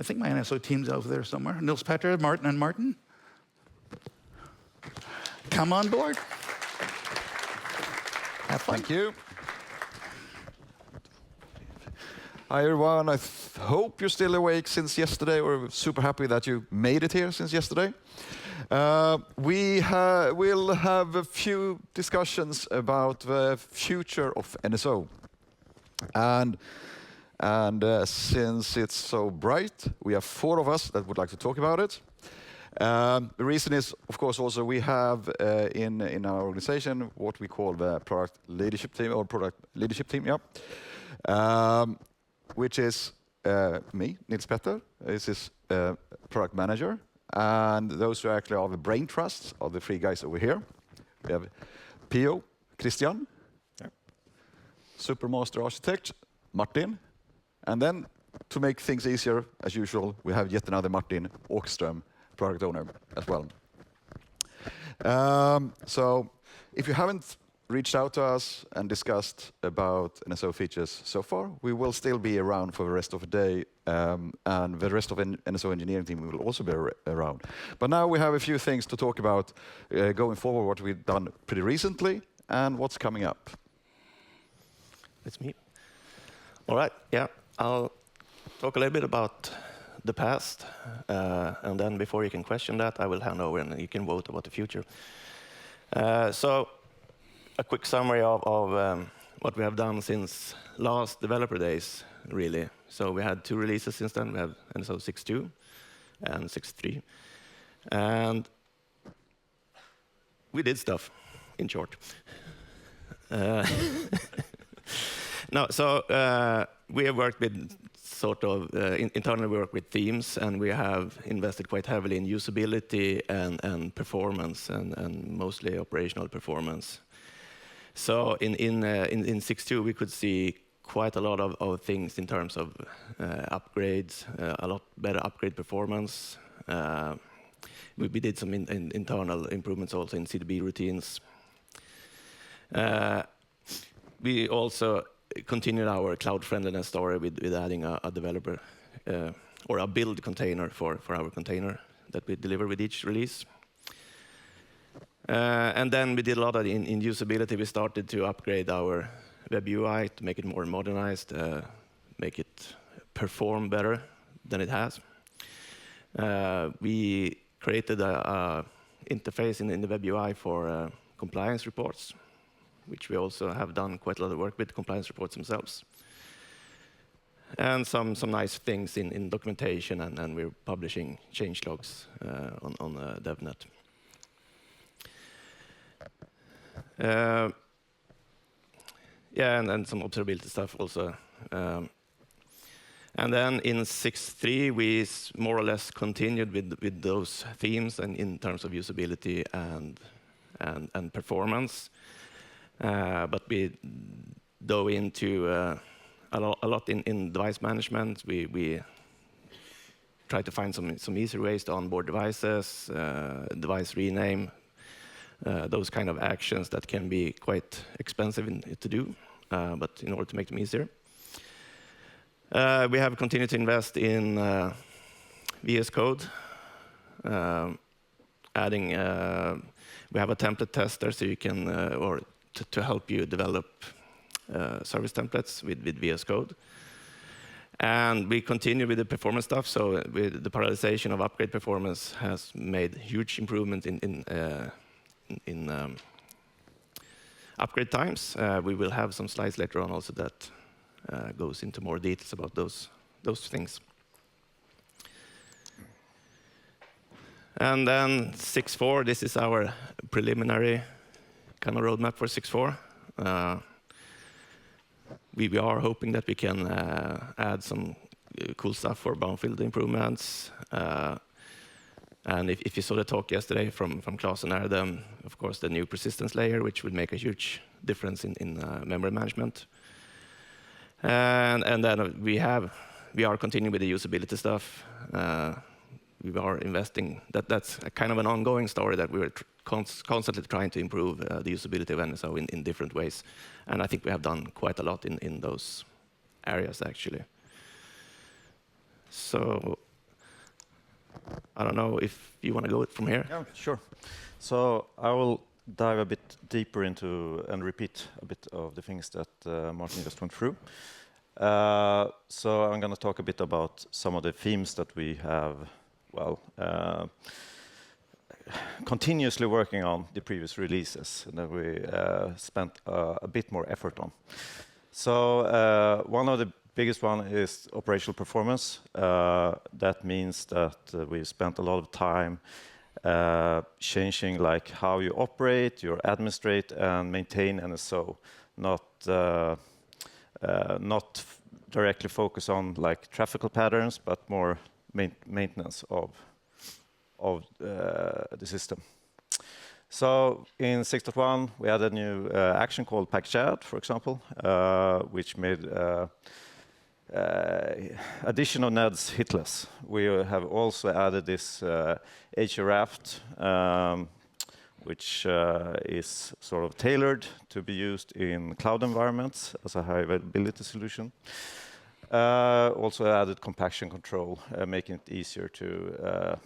I think my NSO team's over there somewhere. Nils Petter, Martin, and Martin. Come on board. Have fun. Thank you. Hi everyone, I hope you're still awake since yesterday, or super happy that you made it here since yesterday. We'll have a few discussions about the future of NSO. And since it's so bright, we have 4 of us that would like to talk about it. The reason is, of course, also we have in our organization what we call the product leadership team, which is me, Nils Petter. This is product manager, and those who actually are the brain trusts are the 3 guys over here. We have PO, Christian, Supermaster Architect, Martin, and then to make things easier, as usual, we have yet another Martin, Akerstrom, product owner as well. So if you haven't reached out to us and discussed about NSO features so far, we will still be around for the rest of the day, and the rest of the NSO engineering team will also be around. But now we have a few things to talk about going forward, what we've done pretty recently, and what's coming up. It's me. All right, yeah, I'll talk a little bit about the past, and then before you can question that, I will hand over and you can vote about the future. So a quick summary of what we have done since last developer days, really. So we had 2 releases since then. We have NSO 6.2 and 6.3. And we did stuff, in short. No, so we have worked with sort of, internally we work with themes, and we have invested quite heavily in usability and performance, and mostly operational performance. So in 6.2 we could see quite a lot of things in terms of upgrades, a lot better upgrade performance. We did some internal improvements also in CDB routines. We also continued our cloud friendliness story with adding a developer or a build container for our container that we deliver with each release. And then we did a lot of in usability. We started to upgrade our web UI to make it more modernized, make it perform better than it has. We created a interface in the web UI for compliance reports, which we also have done quite a lot of work with compliance reports themselves. And some nice things in documentation, and we're publishing change logs on DevNet. Yeah, and some observability stuff also. And then in 6.3, we more or less continued with those themes and in terms of usability and performance. But we dove into a lot in device management. We tried to find some easier ways to onboard devices, device rename, those kind of actions that can be quite expensive to do, but in order to make them easier. We have continued to invest in VS Code, adding, we have a template tester so you can, or to help you develop service templates with VS Code. And we continue with the performance stuff. So with the prioritization of upgrade performance has made huge improvement in upgrade times. We will have some slides later on also that goes into more details about those things. And then 6.4, this is our preliminary kind of roadmap for 6.4. We are hoping that we can add some cool stuff for brownfield improvements. And if you saw the talk yesterday from Klaus and Erdem, of course, the new persistence layer, which will make a huge difference in memory management. And then we are continuing with the usability stuff. We are investing. That's a kind of an ongoing story that we're constantly trying to improve the usability of NSO in different ways. And I think we have done quite a lot in those areas, actually. So I don't know if you want to go from here. Yeah, sure. So I will dive a bit deeper into and repeat a bit of the things that Martin just went through. So I'm going to talk a bit about some of the themes that we have, continuously working on the previous releases and that we spent a bit more effort on. So one of the biggest one is operational performance. That means that we've spent a lot of time changing like how you operate, you administrate, and maintain NSO, not directly focus on like traffic patterns, but more maintenance of the system. So in 6.1, we had a new action called package add, for example, which made addition of NEDs hitless. We have also added this HRAFT, which is sort of tailored to be used in cloud environments as a high availability solution. Also added compaction control, making it easier to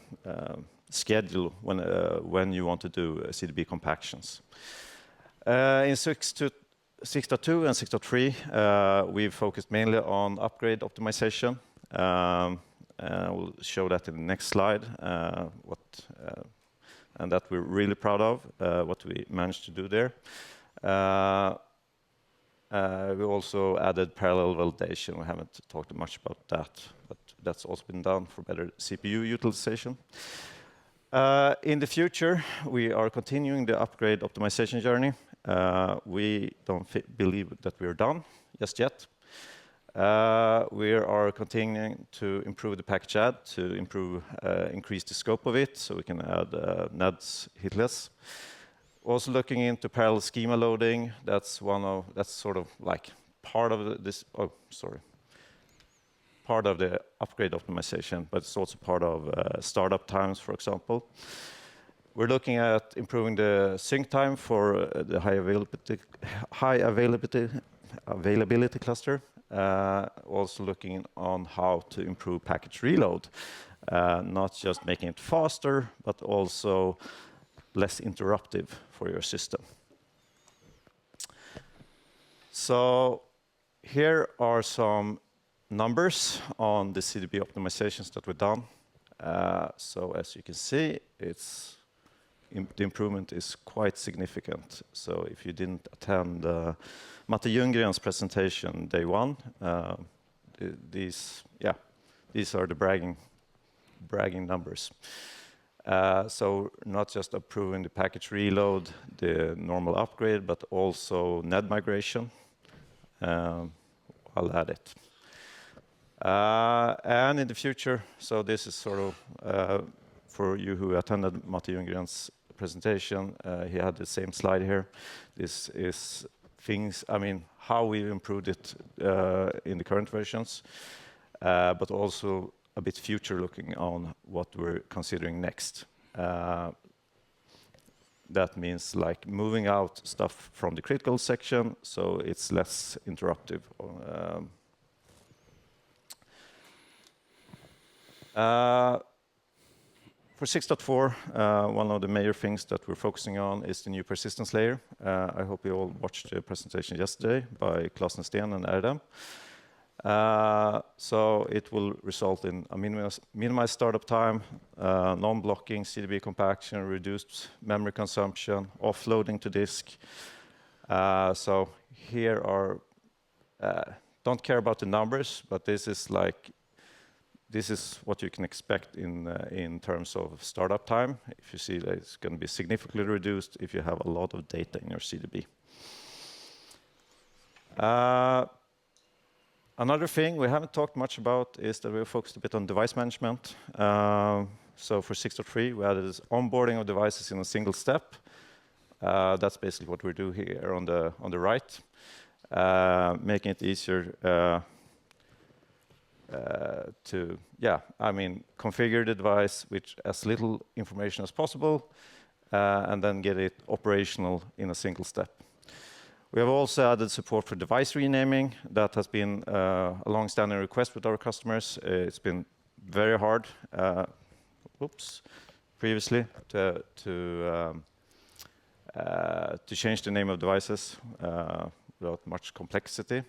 schedule when you want to do CDB compactions. In 6.2 and 6.3, we've focused mainly on upgrade optimization. We'll show that in the next slide, and that we're really proud of, what we managed to do there. We also added parallel validation. We haven't talked much about that, but that's also been done for better CPU utilization. In the future, we are continuing the upgrade optimization journey. We don't believe that we're done just yet. We are continuing to improve the package add, to increase the scope of it, so we can add NEDs hitless. Also looking into parallel schema loading. That's sort of like part of part of the upgrade optimization, but it's also part of startup times, for example. We're looking at improving the sync time for the high availability cluster. Also looking on how to improve package reload, not just making it faster, but also less interruptive for your system. So here are some numbers on the CDB optimizations that we've done. So as you can see, the improvement is quite significant. So if you didn't attend Matti Ljunggren's presentation day one, these are the bragging numbers. So not just improving the package reload, the normal upgrade, but also NED migration. I'll add it. And in the future, so this is sort of for you who attended Matti Ljunggren's presentation, he had the same slide here. This is things, how we improved it in the current versions, but also a bit future looking on what we're considering next. That means like moving out stuff from the critical section, so it's less interruptive. For 6.4, one of the major things that we're focusing on is the new persistence layer. I hope you all watched the presentation yesterday by Claes Nesten and Erdem. So it will result in a minimized startup time, non-blocking CDB compaction, reduced memory consumption, offloading to disk. So here are, don't care about the numbers, but this is what you can expect in terms of startup time. If you see that it's going to be significantly reduced if you have a lot of data in your CDB. Another thing we haven't talked much about is that we're focused a bit on device management. So for 6.3, we added this onboarding of devices in a single step. That's basically what we do here on the right, making it easier to configure the device with as little information as possible, and then get it operational in a single step. We have also added support for device renaming. That has been a long-standing request with our customers. It's been very hard. previously to change the name of devices without much complexity.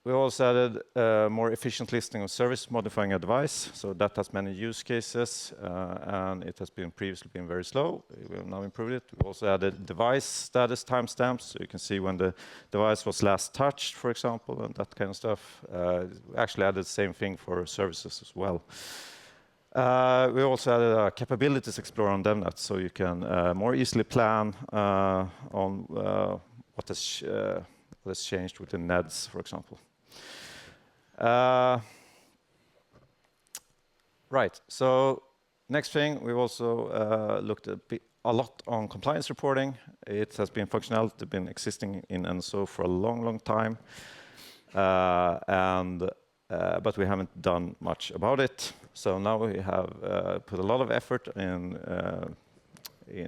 We also added a more efficient listing of service modifying a device, so that has many use cases, and it has previously been very slow. We have now improved it. We also added device status timestamps, so you can see when the device was last touched, for example, and that kind of stuff. We actually added the same thing for services as well. We also added a capabilities explorer on DevNet, so you can more easily plan on what has changed within NEDs, for example. Right, so next thing, we've also looked a lot on compliance reporting. It has been functionality been existing in NSO for a long, long time, but we haven't done much about it. So now we have put a lot of effort in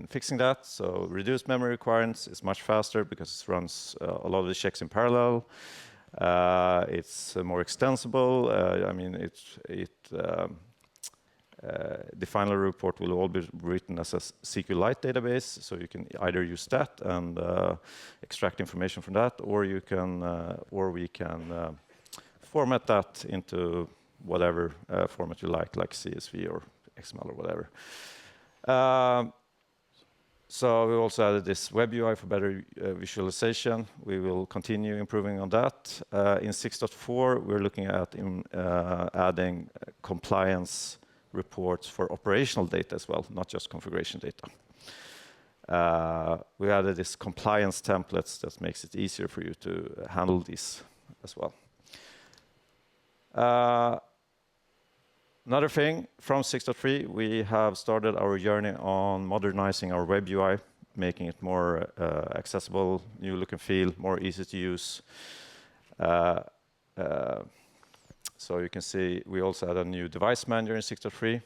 fixing that. So reduced memory requirements is much faster because it runs a lot of the checks in parallel. It's more extensible. I mean, the final report will all be written as a SQLite database, so you can either use that and extract information from that, or we can format that into whatever format you like CSV or XML or whatever. So we also added this web UI for better visualization. We will continue improving on that. In 6.4, we're looking at adding compliance reports for operational data as well, not just configuration data. We added this compliance templates that makes it easier for you to handle these as well. Another thing, from 6.3, we have started our journey on modernizing our web UI, making it more accessible, new look and feel, more easy to use. So you can see we also add a new device manager in 6.3,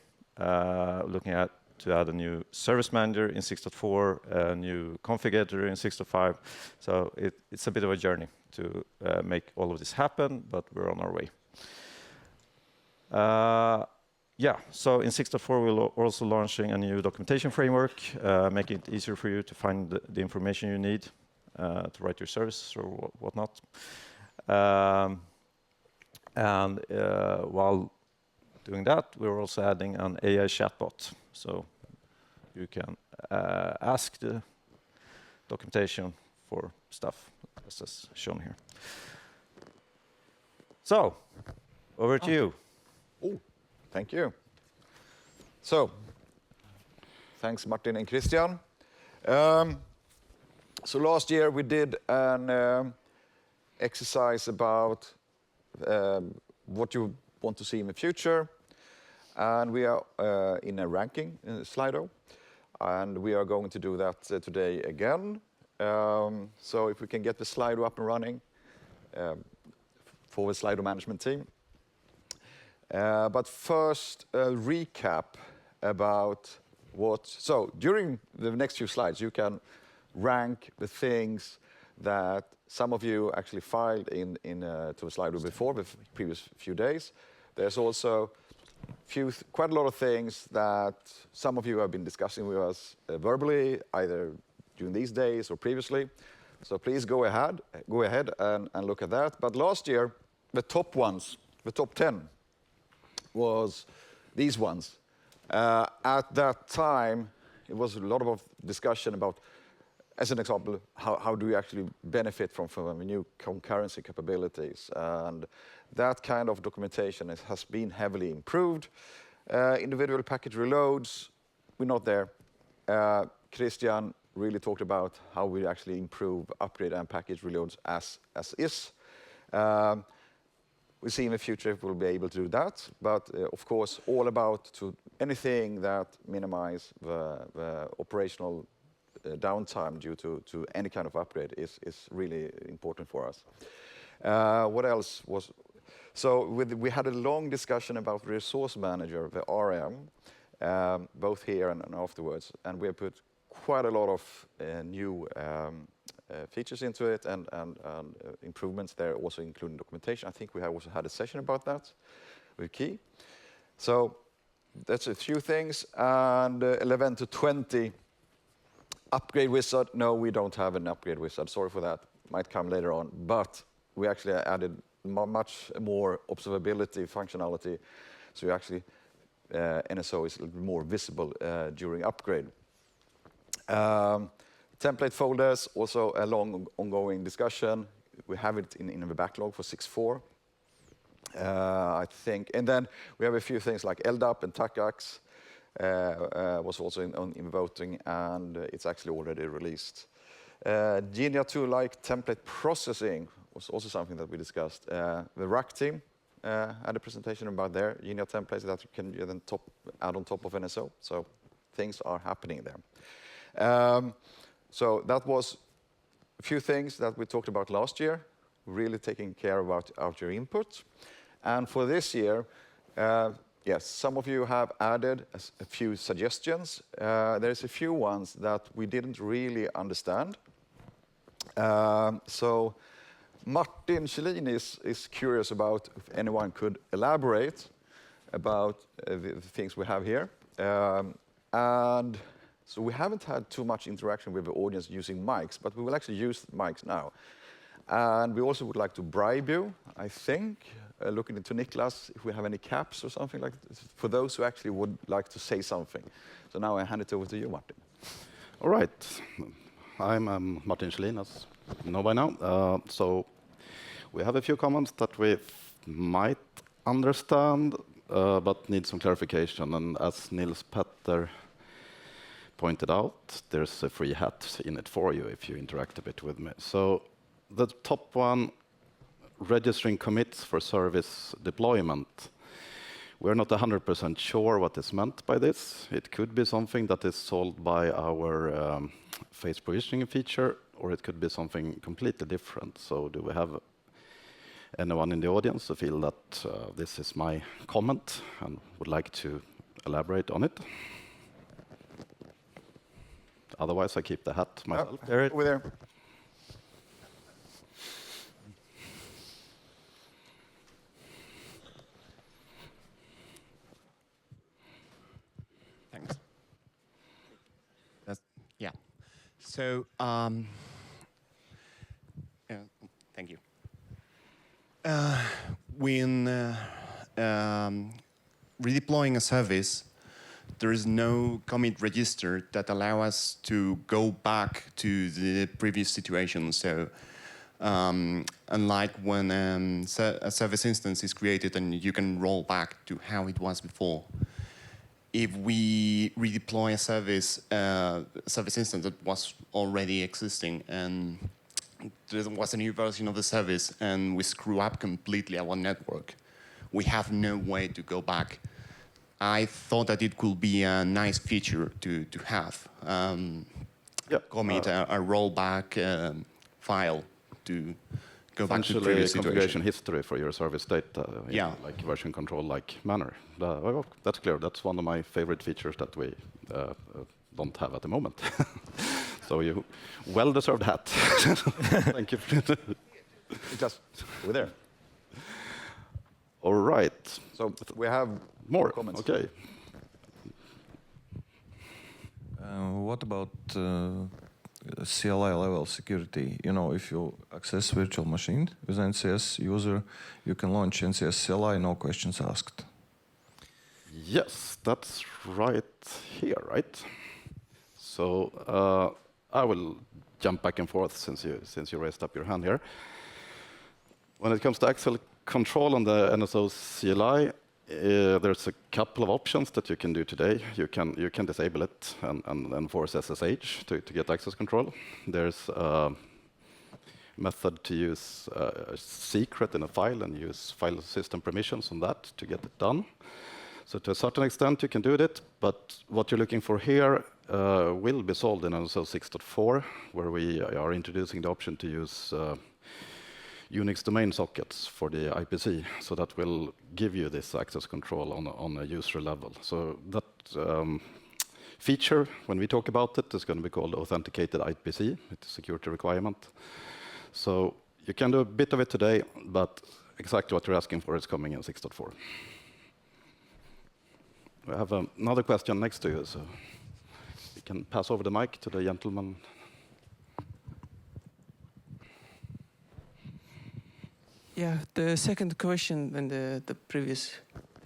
looking to add a new service manager in 6.4, a new configurator in 6.5. So it's a bit of a journey to make all of this happen, but we're on our way. So in 6.4, we're also launching a new documentation framework, making it easier for you to find the information you need to write your service or whatnot. And while doing that, we're also adding an AI chatbot. So you can ask the documentation for stuff, as is shown here. So, over to you. Oh, thank you. So, thanks Martin and Christian. So last year we did an exercise about what you want to see in the future. And we are in a ranking in Slido. And we are going to do that today again. So if we can get the Slido up and running for the Slido management team. But first, a recap about so during the next few slides, you can rank the things that some of you actually filed to a Slido before, the previous few days. There's also quite a lot of things that some of you have been discussing with us verbally, either during these days or previously. So please go ahead and look at that. But last year, the top ones, the top 10, was these ones. At that time, it was a lot of discussion about, as an example, how do we actually benefit from the new concurrency capabilities? And that kind of documentation has been heavily improved. Individual package reloads, we're not there. Christian really talked about how we actually improve upgrade and package reloads as is. We see in the future if we'll be able to do that, but of course, all about anything that minimize the operational downtime due to any kind of upgrade is really important for us. What else was? So we had a long discussion about Resource Manager, the RM, both here and afterwards, and we have put quite a lot of new features into it and improvements there, also including documentation. I think we have also had a session about that with Key. So that's a few things. And 11 to 20, upgrade wizard. No, we don't have an upgrade wizard. Sorry for that. Might come later on. But we actually added much more observability functionality. So you actually, NSO is a little more visible during upgrade. Template folders, also a long ongoing discussion. We have it in the backlog for 6.4. I think, and then we have a few things like LDAP and TACAX was also in voting, and it's actually already released. Genia 2-like template processing was also something that we discussed. The RAC team had a presentation about their Genia templates that you can then add on top of NSO. So things are happening there. So that was a few things that we talked about last year, really taking care about your input. And for this year, yes, some of you have added a few suggestions. There's a few ones that we didn't really understand. So Martin Kjellin is curious about if anyone could elaborate about the things we have here. And so we haven't had too much interaction with the audience using mics, but we will actually use mics now. And we also would like to bribe you, I think, looking into Niklas, if we have any caps or something like this, for those who actually would like to say something. So now I hand it over to you, Martin. All right. I'm Martin Kjellin, as you know by now. So we have a few comments that we might understand, but need some clarification. And as Nils Petter pointed out, there's a free hat in it for you if you interact a bit with me. So the top one, registering commits for service deployment. We're not 100% sure what is meant by this. It could be something that is solved by our phase provisioning feature, or it could be something completely different. So do we have anyone in the audience who feel that this is my comment and would like to elaborate on it? Otherwise, I keep the hat myself. Over there. Thanks. Yeah. So, thank you. When redeploying a service, there is no commit register that allow us to go back to the previous situation. So, unlike when a service instance is created and you can roll back to how it was before, if we redeploy a service instance that was already existing and there was a new version of the service and we screw up completely our network, we have no way to go back. I thought that it could be a nice feature to have. Commit a rollback file to go back to the previous configuration situation. history for your service data in like version control-like manner. That's clear. That's one of my favorite features that we don't have at the moment. So you well-deserved hat. Thank you. Just over there. All right. So we have more comments. Okay. What about CLI level security? You know, if you access virtual machine with NCS user, you can launch NCS CLI, no questions asked. Yes, that's right here, right? So I will jump back and forth since you raised up your hand here. When it comes to access control on the NSO CLI, there's a couple of options that you can do today. You can disable it and enforce SSH to get access control. There's a method to use a secret in a file and use file system permissions on that to get it done. So to a certain extent, you can do it, but what you're looking for here will be solved in NSO 6.4, where we are introducing the option to use Unix domain sockets for the IPC, so that will give you this access control on a user level. So that feature, when we talk about it, is going to be called authenticated IPC. It's a security requirement. So you can do a bit of it today, but exactly what you're asking for is coming in 6.4. We have another question next to you, so you can pass over the mic to the gentleman. Yeah, the second question in the previous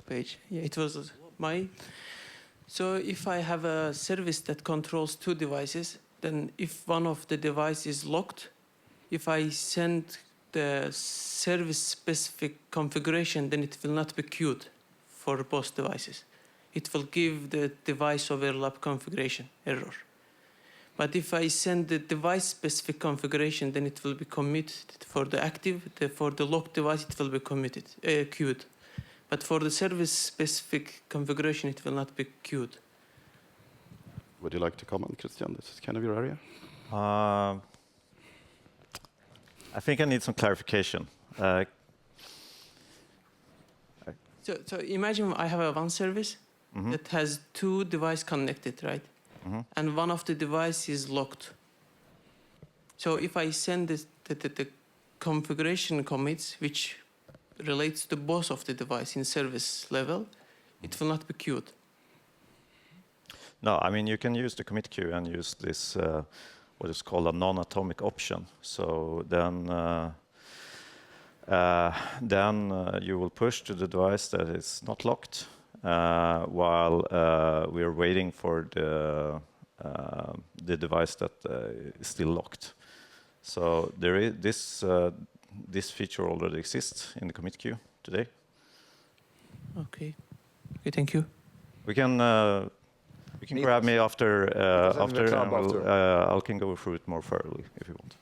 page. Yeah, it was my. So if I have a service that controls two devices, then if one of the devices is locked, if I send the service-specific configuration, then it will not be queued for both devices. It will give the device overlap configuration error. But if I send the device-specific configuration, then it will be committed for the active. For the locked device, it will be committed, queued. But for the service-specific configuration, it will not be queued. Would you like to comment, Christian? This is kind of your area. I think I need some clarification. So imagine I have one service that has two devices connected, right? And one of the devices is locked. So if I send the configuration commits, which relates to both of the device in service level, it will not be queued. No, I mean, you can use the commit queue and use this, what is called a non-atomic option. So then you will push to the device that is not locked while we are waiting for the device that is still locked. So there is this feature already exists in the commit queue today. Okay. Okay, thank you. We can grab me after and I can go through it more thoroughly if you want.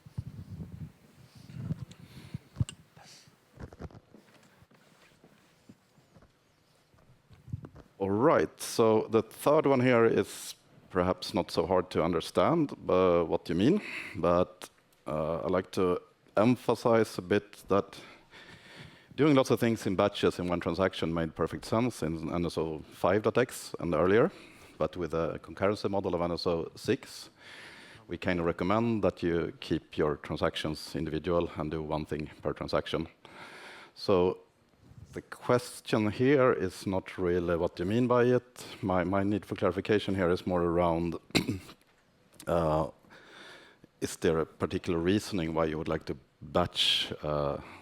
All right, so the third one here is perhaps not so hard to understand what you mean, but I like to emphasize a bit that doing lots of things in batches in one transaction made perfect sense in NSO 5.x and earlier, but with a concurrency model of NSO 6, we kind of recommend that you keep your transactions individual and do one thing per transaction. So the question here is not really what you mean by it. My need for clarification here is more around, is there a particular reasoning why you would like to batch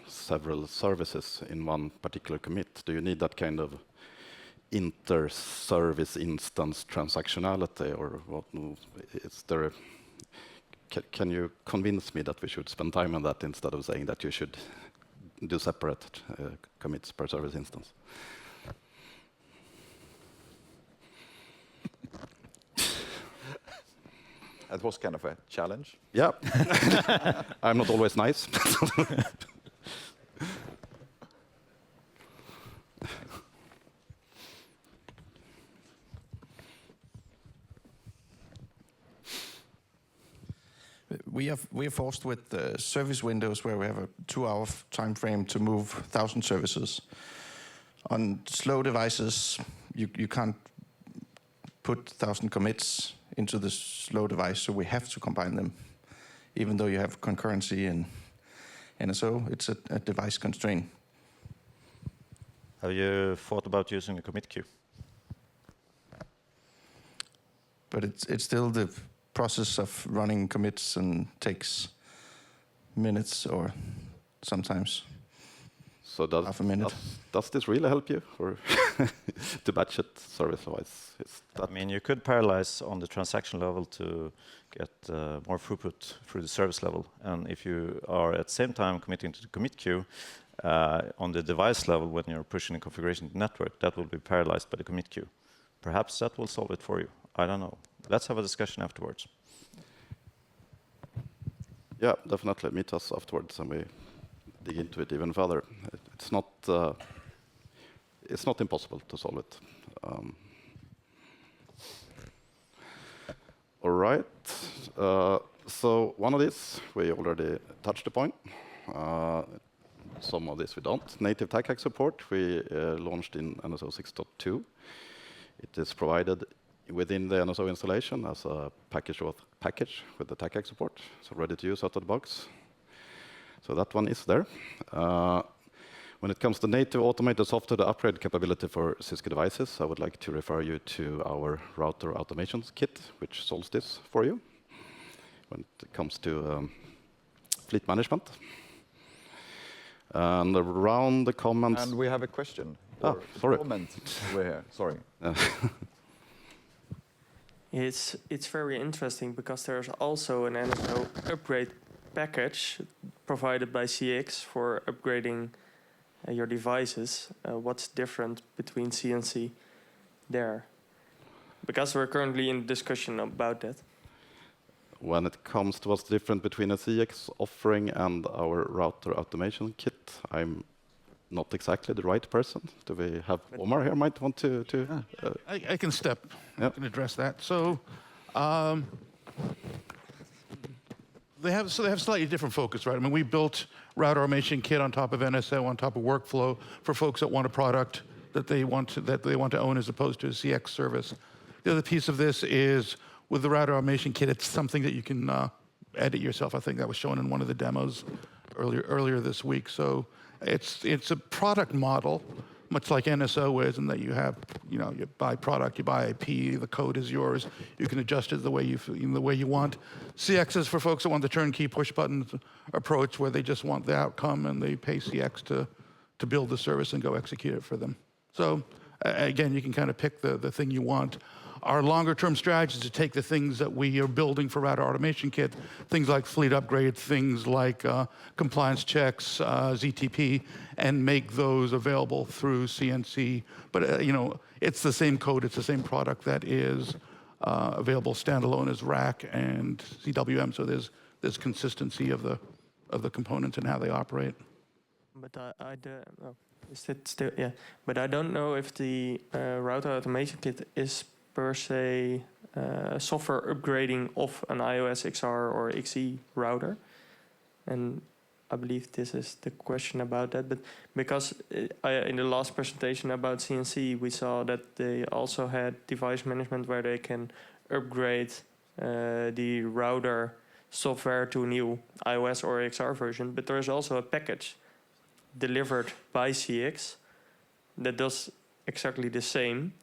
several services in one particular commit? Do you need that kind of inter-service instance transactionality, or what? Is there can you convince me that we should spend time on that instead of saying that you should do separate commits per service instance? That was kind of a challenge. Yeah. I'm not always nice. We are forced with service windows where we have a 2-hour time frame to move 1,000 services. On slow devices, you can't put 1,000 commits into the slow device, so we have to combine them. Even though you have concurrency in NSO, it's a device constraint. Have you thought about using a commit queue? But it's still the process of running commits and takes minutes or sometimes So half a minute. Does this really help you, or to batch it service-wise? I mean, you could parallelize on the transaction level to get more throughput through the service level. And if you are at the same time committing to the commit queue on the device level when you're pushing the configuration to the network, that will be parallelized by the commit queue. Perhaps that will solve it for you. I don't know. Let's have a discussion afterwards. Yeah, definitely. Meet us afterwards and we dig into it even further. It's not impossible to solve it. All right. So one of these we already touched upon. Some of this we don't. Native TACAC support we launched in NSO 6.2. It is provided within the NSO installation as a package with the TACAC support, so ready to use out of the box. So that one is there. When it comes to native automated software, the upgrade capability for Cisco devices, I would like to refer you to our router automation kit, which solves this for you. When it comes to fleet management. And around the comments... And we have a question. Sorry. Comment over here. Sorry. It's very interesting because there's also an NSO upgrade package provided by CX for upgrading your devices. What's different between CNC there? Because we're currently in discussion about that. When it comes to what's different between a CX offering and our router automation kit, I'm not exactly the right person. Do we have Omar here might want to I can step. I can address that. So they have slightly different focus, right? I mean, we built router automation kit on top of NSO, on top of workflow for folks that want a product that they want to own as opposed to a CX service. The other piece of this is with the router automation kit, it's something that you can edit yourself. I think that was shown in one of the demos earlier this week. So it's a product model, much like NSO is, in that you have, you buy product, you buy IP, the code is yours. You can adjust it the way you want. CX is for folks that want the turnkey push button approach, where they just want the outcome and they pay CX to build the service and go execute it for them. So again, you can kind of pick the thing you want. Our longer-term strategy is to take the things that we are building for Router Automation Kit, things like fleet upgrade, things like compliance checks, ZTP, and make those available through CNC. But it's the same code, it's the same product that is available standalone as rack and CWM. So there's consistency of the components and how they operate. But But I don't know if the Router Automation Kit is per se software upgrading of an iOS XR or XE router. And I believe this is the question about that. But because in the last presentation about CNC, we saw that they also had device management where they can upgrade the router software to a new iOS or XR version. But there's also a package delivered by CX that does exactly the same,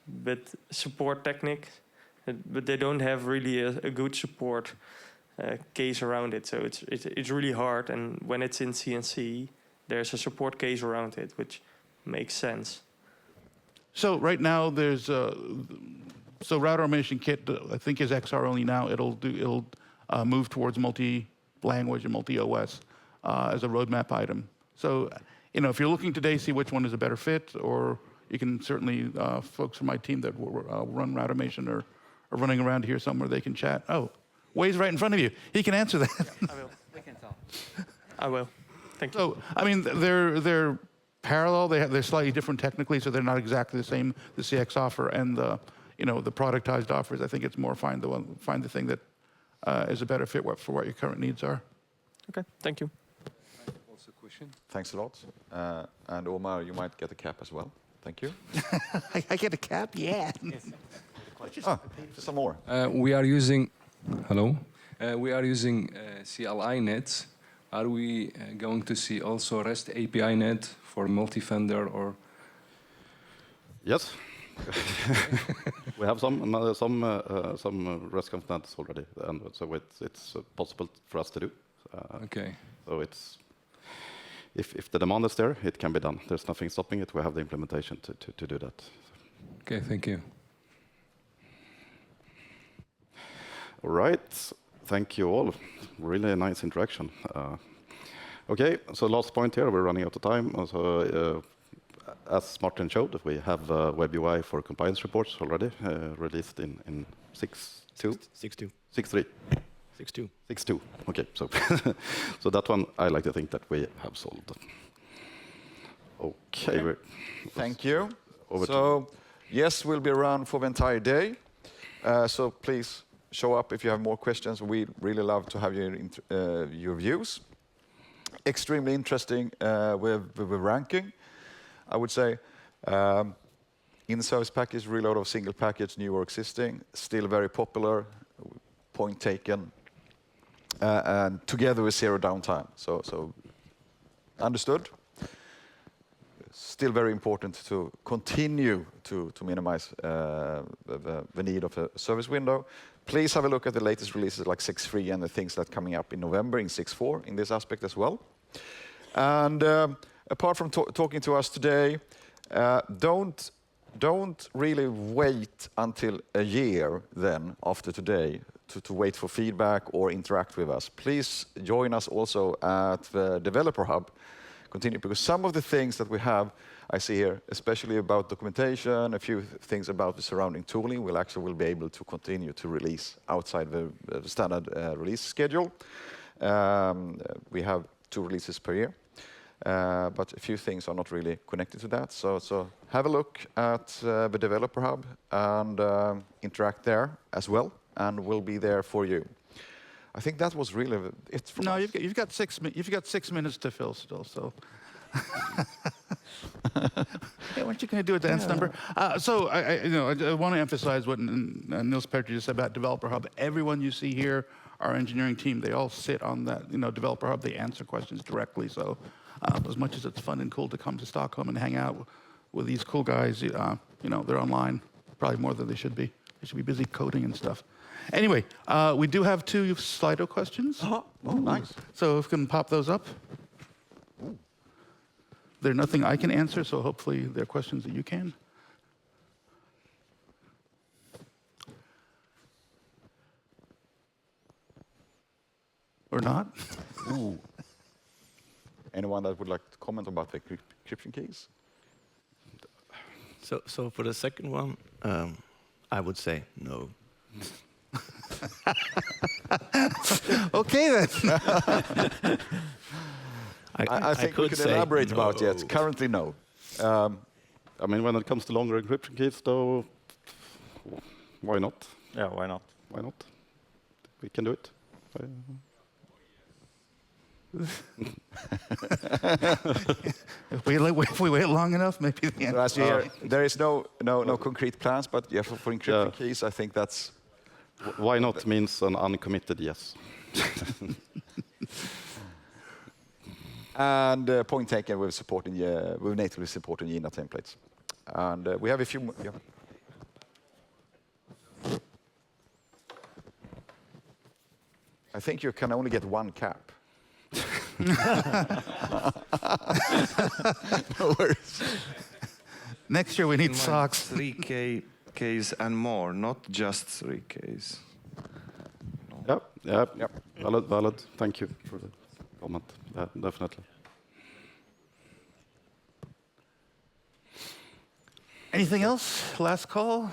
but support technique, but they don't have really a good support case around it. So it's really hard. And when it's in CNC, there's a support case around it, which makes sense. So right now there's so Router Automation Kit I think is XR only now. It'll move towards multi-language and multi-OS as a roadmap item. So if you're looking today, see which one is a better fit, or you can certainly, folks from my team that run Router Automation are running around here somewhere, they can chat. Oh, Way's right in front of you. He can answer that. I will. We can tell. I will. Thank you. So, I mean, they're parallel. They're slightly different technically, so they're not exactly the same. The CX offer and the productized offers. I think it's more find the thing that is a better fit for what your current needs are. Okay. Thank you. Also a question. Thanks a lot. And Omar, you might get a cap as well. Thank you. I get a cap? Yeah. Some more. We are using CLI nets. Are we going to see also REST API net for multi-vendor or? Yes. We have some REST conf nets already, and so it's possible for us to do. Okay. So if the demand is there, it can be done. There's nothing stopping it. We have the implementation to do that. Okay, thank you. All right. Thank you all. Really nice interaction. Okay, so last point here. We're running out of time. So, as Martin showed, we have web UI for compliance reports already released in 6.2? 6.2. 6.3. 6.2. 6.2. Okay, so so that one I like to think that we have solved. Okay. Thank you. So yes, we'll be around for the entire day. So please show up if you have more questions. We'd really love to have your views. Extremely interesting with the ranking, I would say. In-service package, reload of single package, new or existing, still very popular. Point taken. And together with zero downtime. So understood. still very important to continue to minimize the need of a service window. Please have a look at the latest releases like 6.3 and the things that are coming up in November in 6.4 in this aspect as well. And apart from talking to us today, don't really wait until a year then after today to wait for feedback or interact with us. Please join us also at the Developer Hub. Continue, because some of the things that we have, I see here, especially about documentation, a few things about the surrounding tooling, will be able to continue to release outside the standard release schedule. We have 2 releases per year, but a few things are not really connected to that. So have a look at the Developer Hub and interact there as well, and we'll be there for you. I think that was really it. From us. You've got 6 minutes to fill still. So, yeah, weren't you going to do a dance number? So I want to emphasize what Nils Petri just said about Developer Hub. Everyone you see here, our engineering team, they all sit on that Developer Hub. They answer questions directly. So, as much as it's fun and cool to come to Stockholm and hang out with these cool guys, they're online probably more than they should be. They should be busy coding and stuff. Anyway, we do have 2 Slido questions. Oh, nice. So if we can pop those up. They're nothing I can answer, so hopefully they're questions that you can. Or not. Ooh. Anyone that would like to comment about the encryption keys? So for the second one, I would say no. Okay then. I think we could elaborate about it. Currently, no. I mean, when it comes to longer encryption keys, though, why not? Yeah, why not? Why not? We can do it. If we wait long enough, maybe the So as you hear, there is no concrete plans, but yeah, for encryption keys, I think that's... Why not means an uncommitted yes. And point taken with natively supporting Gina templates. And we have a few more. Yeah. I think you can only get 1 cap. No worries. Next year we need socks. 3Ks and more, not just 3Ks. Yep. Valid. Thank you for the comment. Definitely. Anything else? Last call?